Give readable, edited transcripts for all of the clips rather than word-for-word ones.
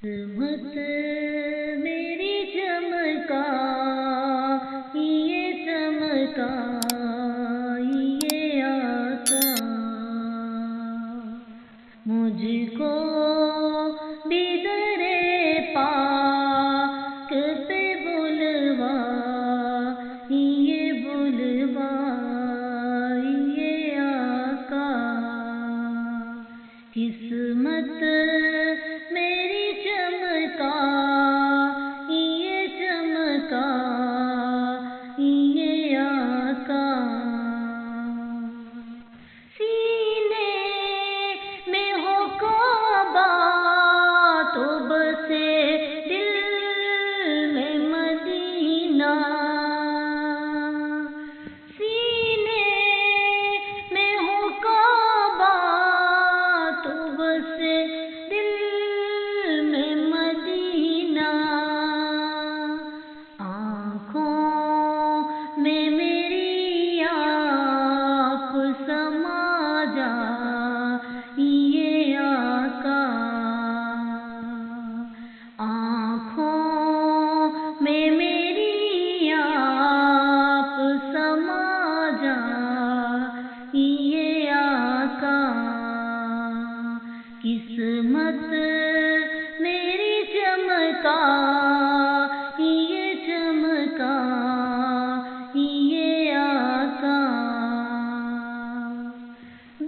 قسمت میری چمکا، یہ چمکا یہ آقا، مجھ کو بھی در پاک پہ بلوا، یہ بلوا یہ آقا، قسمت میری چمکا، یہ چمکا یہ آقا، سینے میں ہو کعبہ تو بسے دل میں مدینہ، سینے میں ہو کعبہ تو بسے میں میری آپ سما جا، یہ آقا، آنکھوں میں میری آپ سما جا، یہ آقا، قسمت میری چمکا، یہ چمکا یہ آقا،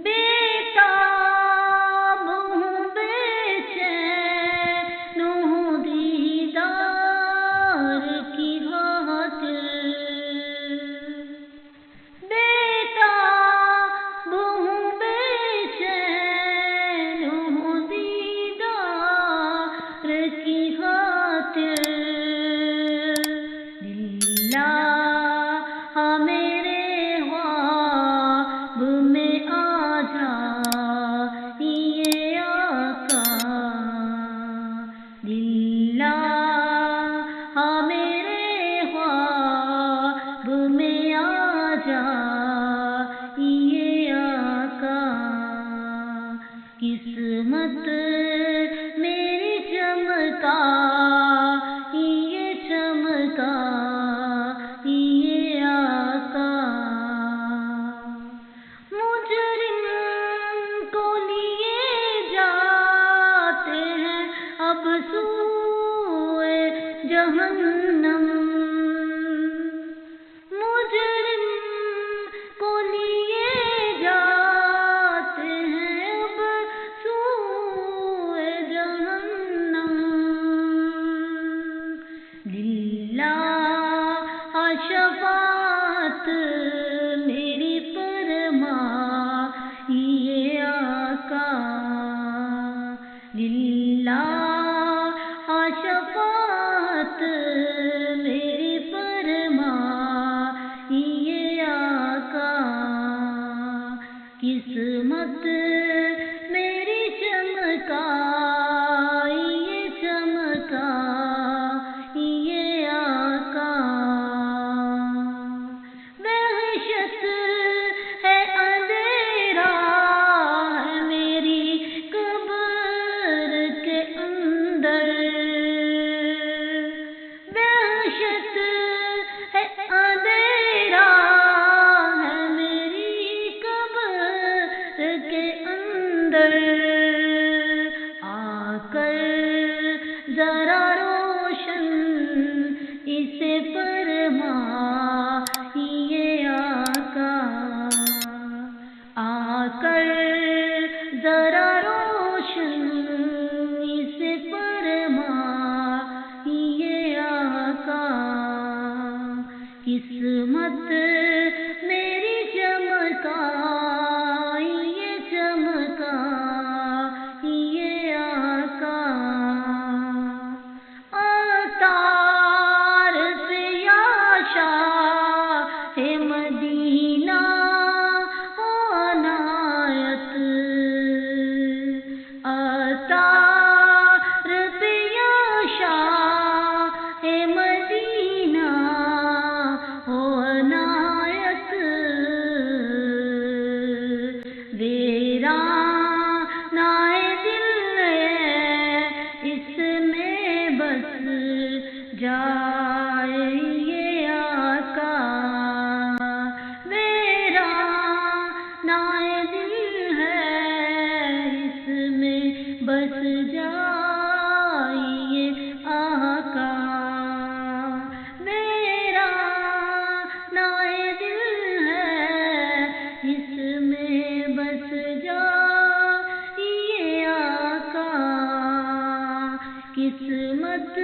بیتاب ہوں بے چین ہوں دیدار کی خاطر، بیتاب ہوں بے چین ہوں دیدار کی خاطر، میرے خواب میں آ جا، یہ آقا، دلا میرے خواب میں آ جا، یہ آقا، قسمت میری چمکا، یہ چمکا یہ آقا، مجرم کو لیے جاتے ہیں اب سوئے جہنم، مجرم کو لیے جاتے ہیں اب سوئے جہنم، للہ شفاعت میری فرما، یہ آقا، للہ شفاعت میری فرما، یہ آقا، قسمت میری چمکا، یہ چمکا یہ آقا، وحشت ہے اندھیرا ہے میری قبر کے اندر، بس جائیے آقا، میرا نائے دل ہے اس میں بس جائیے آقا، میرا نائے دل ہے اس میں بس جائیے آقا، قسمت